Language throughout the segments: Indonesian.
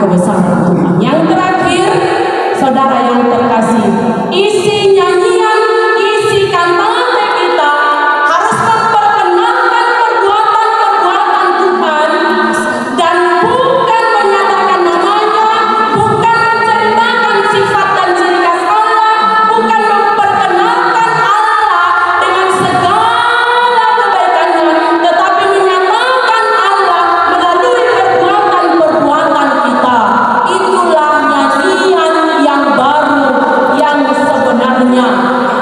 kebesaran Tuhan. Yang terakhir, saudara yang terkasih, isi nyanyian, isi kantata kita harus memperkenalkan perbuatan-perbuatan Tuhan dan bukan menyatakan namanya, bukan menceritakan sifat dan ciri khas Allah, bukan memperkenalkan Allah dengan segala kebaikannya, tetapi menyatakan Allah melalui perbuatan-perbuatan kita. Itulah nyanyian yang baru yang sebenarnya.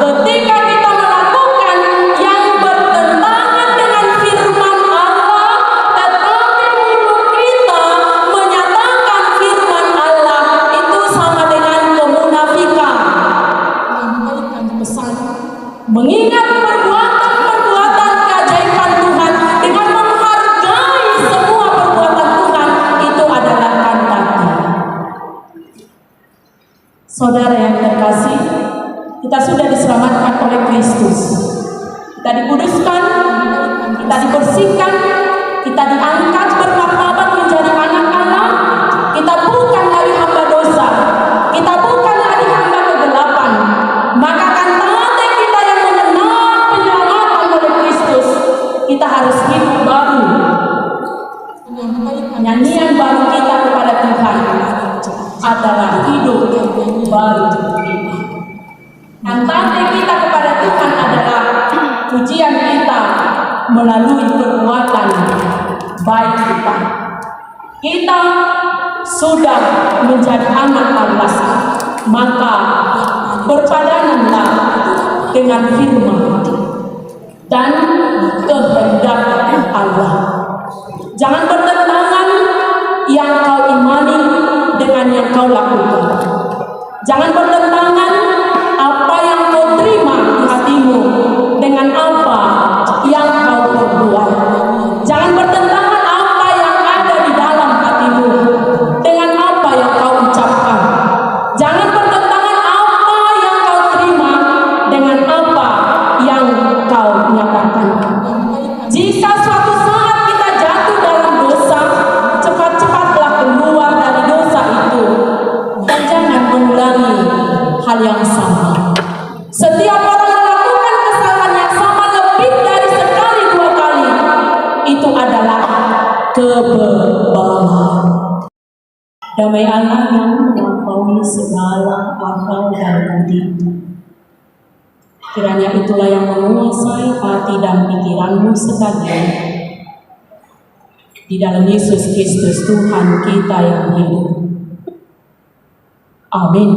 Ketika kita melakukan yang bertentangan dengan firman Allah, tetapi mulut kita menyatakan firman Allah, itu sama dengan kemunafikan. Memberikan pesan, mengingat perbuatan-perbuatan keajaiban Tuhan dengan menghargai semua perbuatan Tuhan, itu adalah kantata. Saudara yang terkasih, kita sudah diselamatkan oleh Kristus. Kita dikuduskan, kita dibersihkan, kita diangkat bermartabat menjadi anak Allah. Kita bukan lagi hamba dosa, kita bukan lagi hamba kegelapan. Maka kantata kita yang mengenal penyelamatan oleh Kristus, kita harus hidup baru. Nyanyian baru kita kepada Tuhan adalah hidup baru. Kantata kita kepada Tuhan adalah pujian kita melalui perbuatan baik kita. Kita sudah menjadi anak Allah, maka berpadananlah dengan firman dan kehendak Allah. Jangan bertentangan yang kau imani dengan yang kau lakukan. Jangan bertentangan apa yang kau terima di hatimu dengan apa yang kau perbuat. Jangan bertentangan apa yang ada di dalam hatimu dengan apa yang kau ucapkan. Jangan bertentangan apa yang kau terima dengan apa yang kau nyatakan. Jika suatu saat kita jatuh dalam dosa, cepat-cepatlah keluar dari dosa itu dan jangan mengulangi hal yang sama. Setiap orang melakukan kesalahan yang sama lebih dari sekali dua kali, itu adalah kebebalan. Damai Allah yang melampaui segala akal dan budi, kiranya itulah yang menguasai hati dan pikiranmu sekalian, di dalam Yesus Kristus Tuhan kita yang hidup. Amin.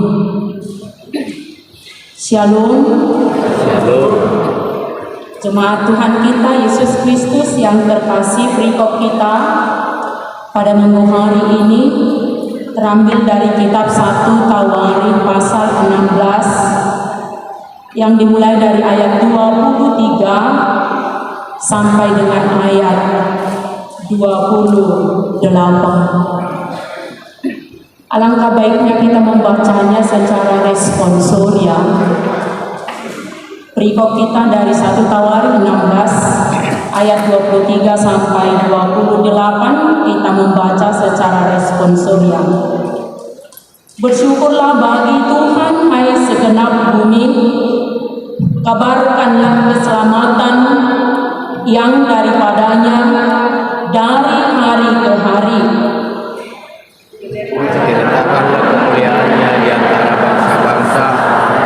Shalom. Shalom. Jemaat Tuhan kita Yesus Kristus yang terkasih, perikop kita pada minggu hari ini terambil dari kitab 1 Tawarikh pasal 16 yang dimulai dari ayat 23 sampai dengan ayat 28. Alangkah baiknya kita membacanya secara responsorial. Perikop kita dari 1 Tawarikh 16 ayat 23 sampai 28 kita membaca secara responsorial. Bersyukurlah bagi Tuhan hai segenap bumi, kabarkanlah keselamatan yang daripadanya dari hari ke hari. Ceritakanlah kemuliaannya di antara bangsa-bangsa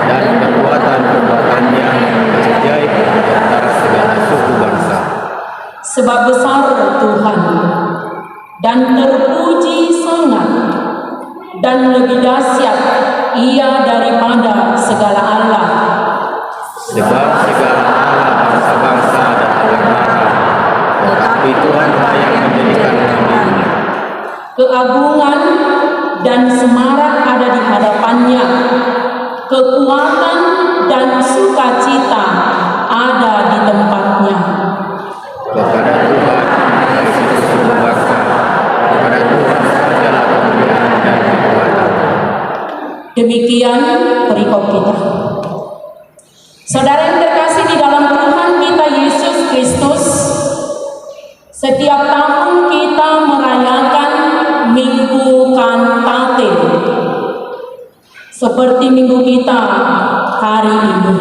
dan perbuatan-perbuatannya yang ajaib di antara segala suku bangsa. Sebab besar Tuhan dan terpuji sangat, dan lebih dahsyat Ia daripada segala Allah. Sebab segala Allah bangsa-bangsa dan orang-orang, tetapi Tuhan yang menjadikan dirinya. Keagungan dan semarak ada di hadapannya, kekuatan dan sukacita ada di tempatnya. Kepada Tuhan dari suku bangsa, kepada Tuhan sajalah kemuliaan dan kekuatan. Demikian perikop kita. Saudara yang terkasih di dalam Tuhan kita Yesus Kristus, setiap tahun kita merayakan Minggu Kantate seperti minggu kita hari ini.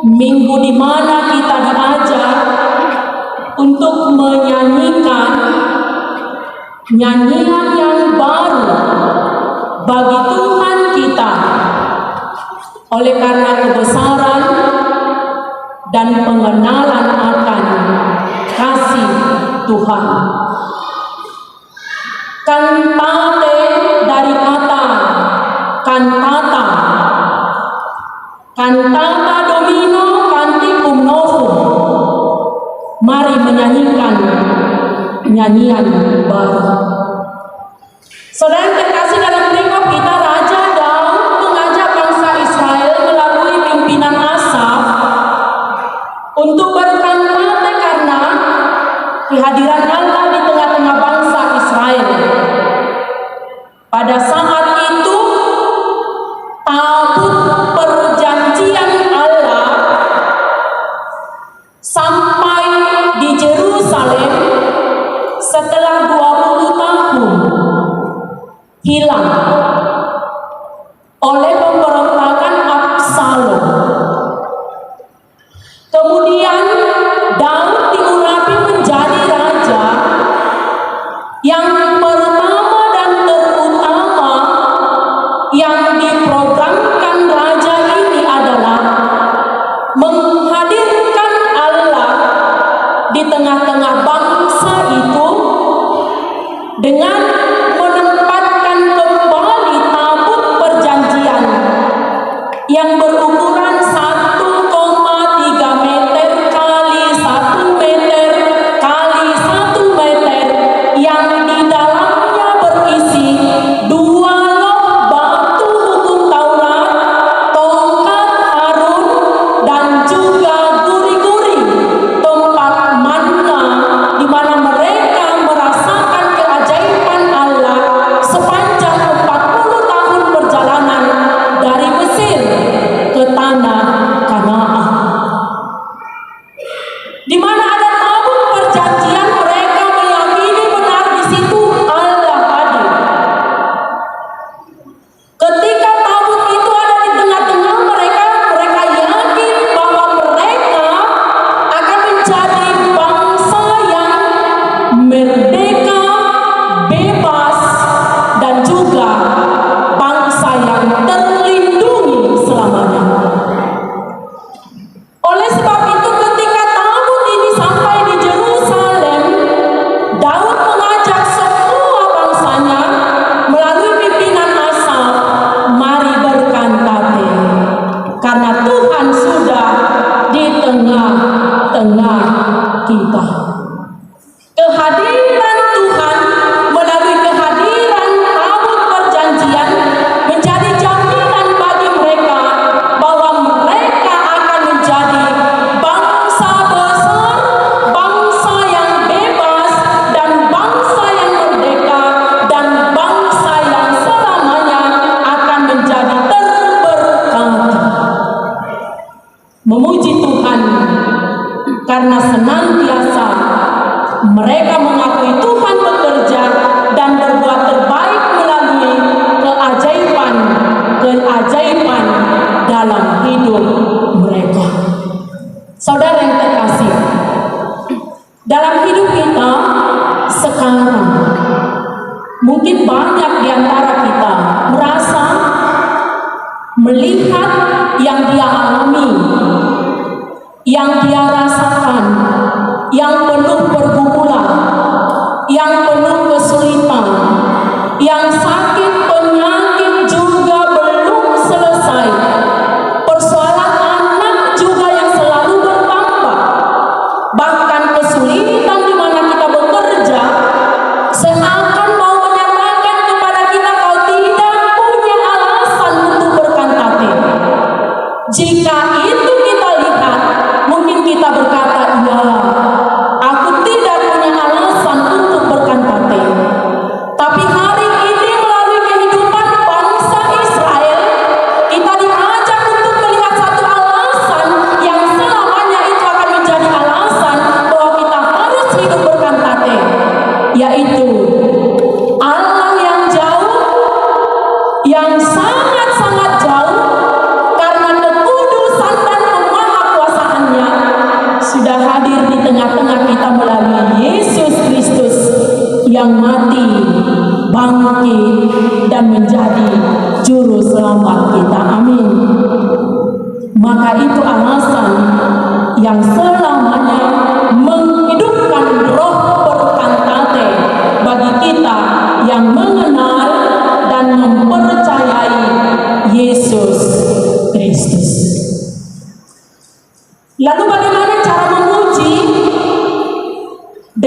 Minggu di mana kita diajar untuk menyanyikan nyanyian yang baru bagi Tuhan kita oleh karena kebesaran dan pengenalan akan kasih Tuhan. Kantate dari kata cantata, cantata domino canticum novum. Mari menyanyikan nyanyian baru. Saudara yang terkasih, dalam perikop kita Raja Daud mengajak bangsa Israel melalui pimpinan Asaf untuk berkantate karena kehadiran Allah di tengah-tengah bangsa Israel. Pada saat itu tabut perjanjian Allah sampai di Yerusalem setelah 20 tahun hilang oleh pemberontakan Absalom. Kemudian Daud diurapi menjadi raja yang pertama dan terutama yang diprogramkan raja ini adalah menghadirkan Allah di tengah-tengah bangsa itu dengan menempatkan kembali tabut perjanjian yang berukuran 1,3 meter kali 1 meter kali 1 meter yang di dalamnya berisi 2 loh batu hukum Taurat, tongkat Harun, dan juga guri-guri tempat manna di mana mereka merasakan keajaiban Allah sepanjang 40 tahun perjalanan dari Mesir ke tanah Kanaan. Di mana ada tabut perjanjian, mereka meyakini benar di situ Allah hadir. Ketika tabut itu ada di tengah-tengah mereka, mereka yakin bahwa mereka akan menjadi bangsa yang merdeka, bebas, dan juga bangsa yang terlindungi selamanya. Oleh sebab itu ketika tabut ini sampai di Yerusalem, Daud mengajak semua bangsanya melalui pimpinan Asaf, mari berkantate karena Tuhan sudah di tengah-tengah kita. Kehadiran Tuhan melalui kehadiran tabut perjanjian menjadi jaminan bagi mereka bahwa mereka akan menjadi bangsa besar, bangsa yang bebas, dan bangsa yang merdeka, dan bangsa yang selamanya akan menjadi terberkati. Memuji Tuhan karena senantiasa mereka mengakui Tuhan bekerja dan berbuat terbaik melalui keajaiban dalam hidup mereka. Saudara yang terkasih, dalam hidup kita sekarang mungkin banyak di antara kita merasa melihat yang dia alami, yang dia rasakan, yang penuh pergumulan, yang penuh kesulitan, yang sakit penyakit juga belum selesai, persoalan anak juga yang selalu bertambah, bahkan kesulitan di mana kita bekerja seakan mau menyatakan kepada kita kau tidak punya alasan untuk berkantate. Jika itu kita lihat, mungkin kita berkata, ya, aku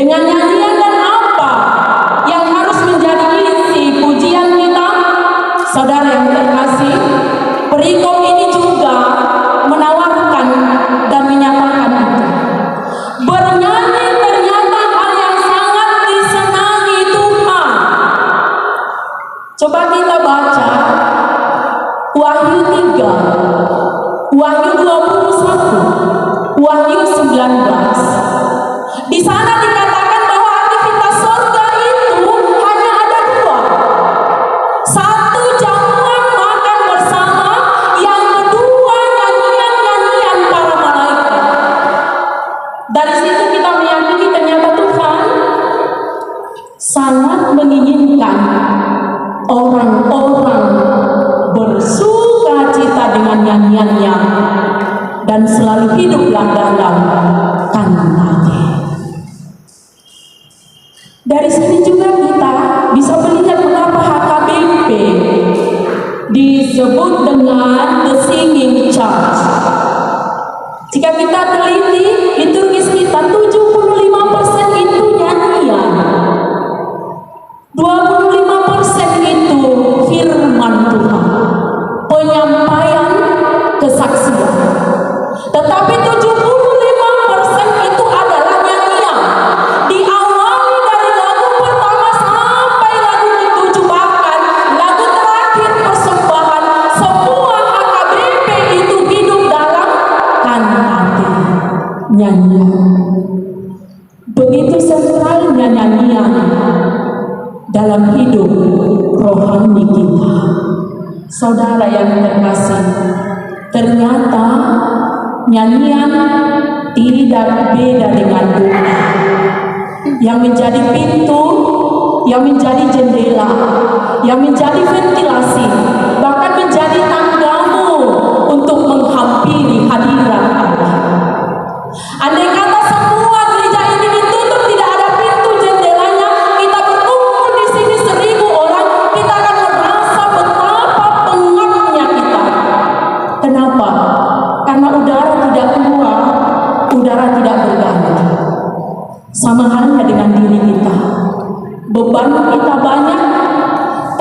Dengan nyanyian dan apa yang harus menjadi isi pujian kita? Saudara yang terkasih, perikop ini juga menawarkan dan menyatakan itu. Bernyanyi ternyata hal yang sangat disenangi Tuhan. Coba kita baca Wahyu 3, Wahyu 21, Wahyu 19. Di sana dikatakan bahwa aktivitas surga itu hanya ada dua. Satu, jamuan makan bersama. Yang kedua, nyanyian-nyanyian para malaikat. Dari situ kita meyakini ternyata Tuhan sangat menginginkan orang-orang bersuka cita dengan nyanyiannya dan selalu hiduplah dalam kantanya. Dari sini juga kita bisa melihat mengapa HKBP disebut dengan The Singing Church. Jika kita teliti liturgis kita, 75% itu nyanyian, 25% itu firman Tuhan, penyampaian kesaksian. Tetapi 75% itu adalah nyanyian. Diawali dari lagu pertama sampai lagu ke-7, bahkan lagu terakhir persembahan, semua HKBP itu hidup dalam kantate, nyanyian. Begitu sentralnya nyanyian dalam hidup rohani kita. Saudara yang terkasih, ternyata nyanyian tidak beda dengan doa, yang menjadi pintu, yang menjadi jendela, yang menjadi ventilasi, bahkan menjadi tanggamu untuk menghampiri hadirat Allah. Andai kata semua gereja ini ditutup, tidak ada pintu jendelanya, kita berkumpul di sini 1000 orang, kita akan merasa betapa pengapnya kita. Kenapa? Karena udara tidak keluar, udara tidak berganti. Sama halnya dengan diri kita. Beban kita banyak,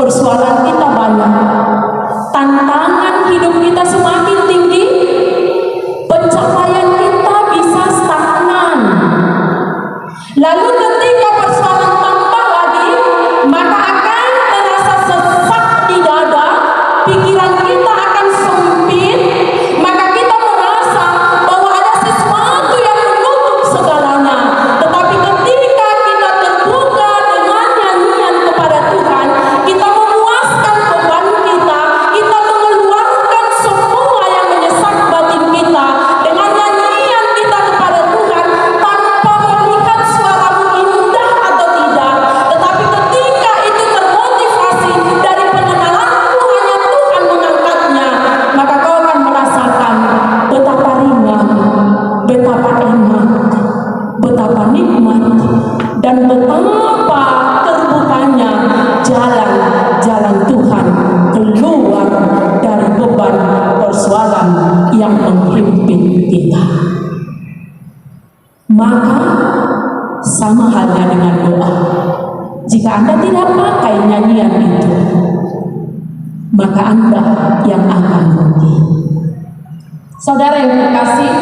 persoalan kita banyak, tantangan hidup kita semakin tinggi, pencapaian kita bisa stagnan. Lalu ketika persoalan tambah lagi, maka akan terasa sesak di dada, pikiran kita akan sempit, maka kita merasa bahwa ada sesuatu yang menutup segalanya. Tetapi ketika kita terbuka dengan nyanyian kepada Tuhan, kita memuaskan beban kita, kita mengeluarkan semua yang menyesak batin kita dengan nyanyian kita kepada Tuhan, tanpa melihat suaramu indah atau tidak. Tetapi ketika itu termotivasi dari pengenalanmu hanya Tuhan mengangkatnya, maka kau akan merasakan betapa ringan, betapa enak, betapa nikmat, dan betapa terbukanya jalan-jalan Tuhan keluar dari beban persoalan yang menghimpit kita. Maka sama halnya dengan doa. Jika Anda tidak pakai nyanyian itu, maka Anda yang akan rugi. Saudara yang terkasih,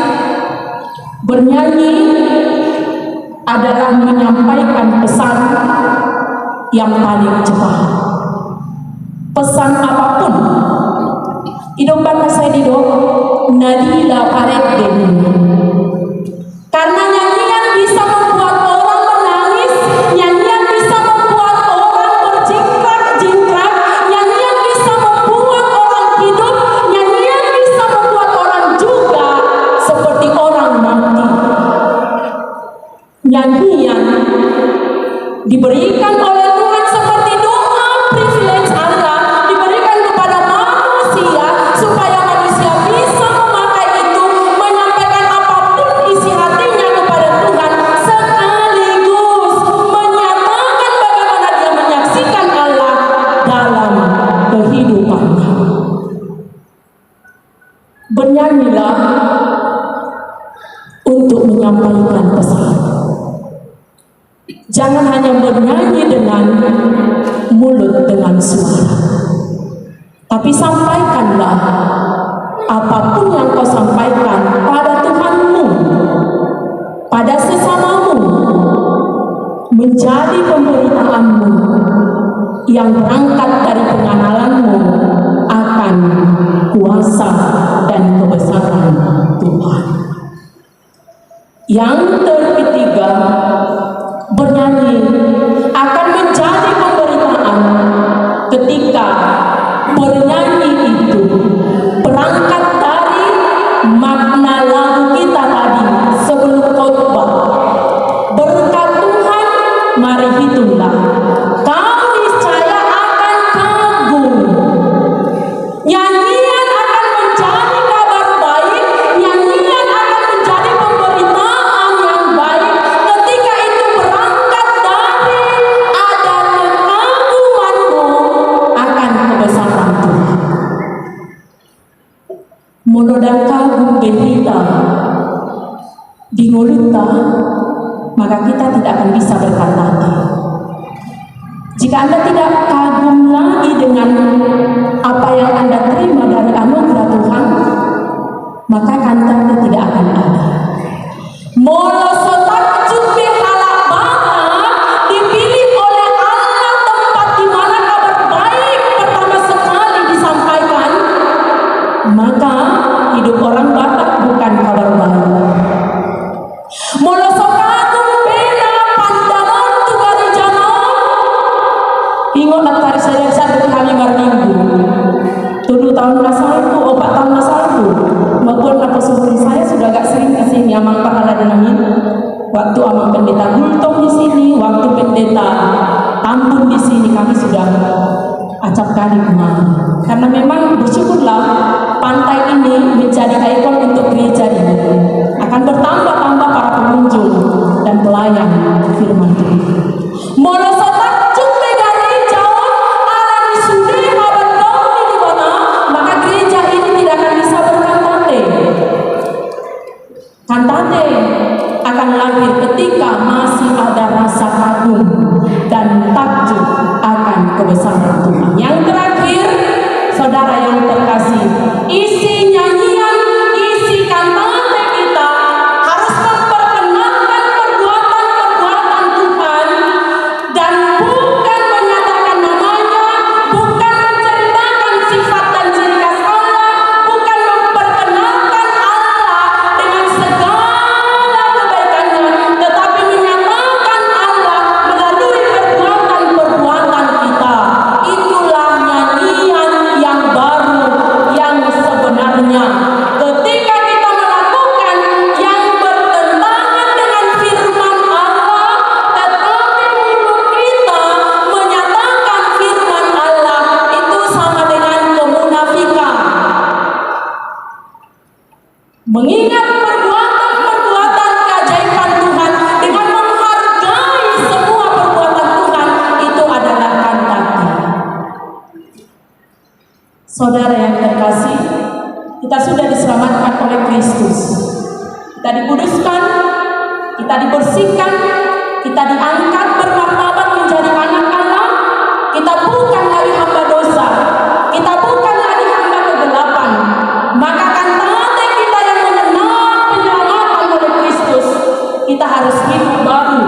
bernyanyi adalah menyampaikan pesan yang paling cepat. Pesan apapun. Idong bangsa saya di Nadila Paredden. Karena nyanyian bisa membuat orang menangis, nyanyian bisa membuat orang berjingkrak-jingkrak, nyanyian bisa membuat orang hidup, nyanyian bisa membuat orang juga seperti orang mati. Nyanyian diberikan oleh Tuhan seperti doa privilege Allah, diberikan kepada manusia supaya manusia bisa memakai itu, menyampaikan apapun isi hatinya kepada Tuhan, sekaligus menyatakan bagaimana dia menyaksikan Allah dalam kehidupannya. Bernyanyilah untuk menyampaikan pesan. Jangan hanya bernyanyi dengan mulut, dengan suara, tapi sampaikanlah apapun yang kau sampaikan pada Tuhanmu, pada sesamamu, menjadi pemberitaanmu yang berangkat dari pengenalanmu akan kuasa dan kebesaran Tuhan. Yang ketiga, bernyanyi akan menjadi pemberitaan ketika bernyanyi itu berangkat dari makna lagu kita tadi sebelum khotbah. Berkat Tuhan, mari hitunglah, kau niscaya akan kagum. Nyanyian akan menjadi kabar baik, nyanyian akan menjadi pemberitaan yang baik ketika itu berangkat dari ada kekagumanmu akan kebesaran Tuhan. Mulut dan kagum berita di mulutnya, maka kita tidak akan bisa berkata. Jika Anda tidak kagum lagi dengan apa yang Anda terima dari anugerah Tuhan, maka kantanya tidak akan ada. Molosotak jumbe halak baka dipilih oleh Allah tempat di mana kabar baik pertama sekali disampaikan, maka hidup orang Batak bukan kabar baik. Molosokagum bela pandangan tukari jaman. Ingat tari saya satu kali minggu. 7 tahun nasalku, 4 tahun nasalku. Maupun apa seperti saya sudah agak sering di sini. Amang pahala denangin. Waktu amang pendeta Gultong di sini, waktu pendeta Tambun di sini, kami sudah acap kali kemana. Karena memang bersyukurlah pantai ini menjadi ikon untuk gereja ini. Akan bertambah-tambah para pengunjung dan pelayan firman Tuhan. Molosotak jumpe dari jauh ala disude abandong di mana, maka gereja ini tidak akan bisa berkantate. Kantate akan lahir ketika masih ada rasa kagum dan takjub akan kebesaran Tuhan. Yang terakhir, saudara yang terkasih, isi nyanyian, isi kantate kita harus memperkenalkan perbuatan-perbuatan Tuhan dan bukan menyatakan namanya, bukan menceritakan sifat dan ciri khas Allah, bukan memperkenalkan Allah dengan segala kebaikannya, tetapi menyatakan Allah melalui perbuatan-perbuatan kita. Itulah nyanyian yang baru, yang sebenarnya. Ketika kita melakukan yang bertentangan dengan firman Allah, tetapi mulut kita menyatakan firman Allah, itu sama dengan kemunafikan. Mengingat perbuatan-perbuatan keajaiban Tuhan dengan menghargai semua perbuatan Tuhan, itu adalah kantate. Saudara yang terkasih, kita sudah diselamatkan oleh Kristus. Kita dikuduskan, kita dibersihkan, kita diangkat bermartabat menjadi anak Allah. Kita bukan lagi hamba dosa, kita bukan lagi hamba kegelapan. Maka kantate kita yang mengenal penyelamatan oleh Kristus, kita harus hidup baru.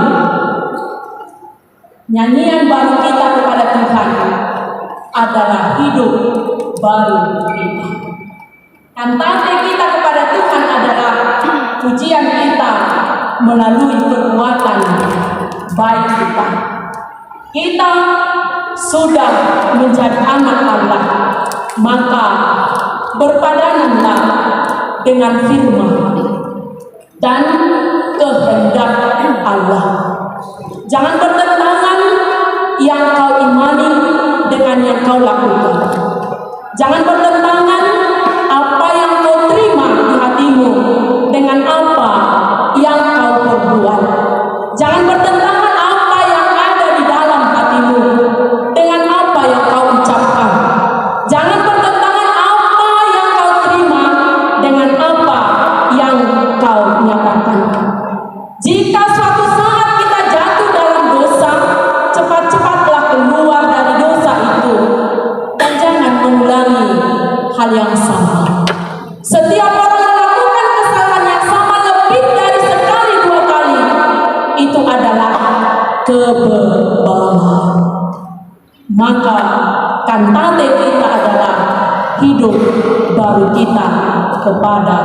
Nyanyian baru kita kepada Tuhan adalah hidup baru kita. Kantate kita kepada Tuhan adalah pujian kita melalui perbuatan baik kita. Kita sudah menjadi anak Allah, maka berpadananlah dengan firman dan kehendak Allah. Jangan bertentangan yang kau imani dengan yang kau lakukan. Jangan bertentangan apa yang kau terima di hatimu dengan apa yang kau perbuat. Jangan bertentangan apa yang ada di dalam hatimu dengan apa yang kau ucapkan. Jangan bertentangan apa yang kau terima dengan apa yang kau nyatakan. Jika suatu saat kita jatuh dalam kebebalan. Maka kantate kita adalah hidup baru kita kepada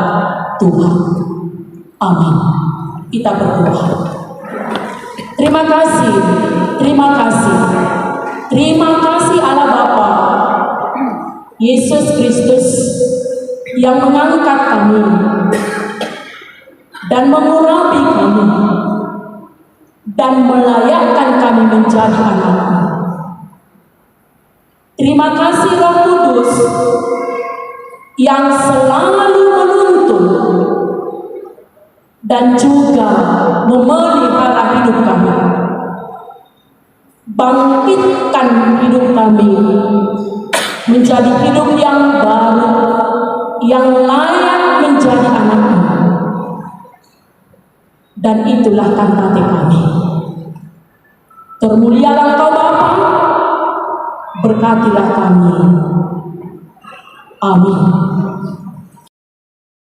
Tuhan. Amin. Kita berdoa. Terima kasih, terima kasih, terima kasih Allah Bapa, Yesus Kristus yang mengangkat kami dan mengurapi kami dan melayakkan kami menjadi anak-Mu. Terima kasih Roh Kudus yang selalu menuntun dan juga memelihara hidup kami. Bangkitkan hidup kami menjadi hidup yang baru, yang layak menjadi anak-Mu. Dan itulah kantate kami. Termulialah Engkau Bapa, berkatilah kami. Amin.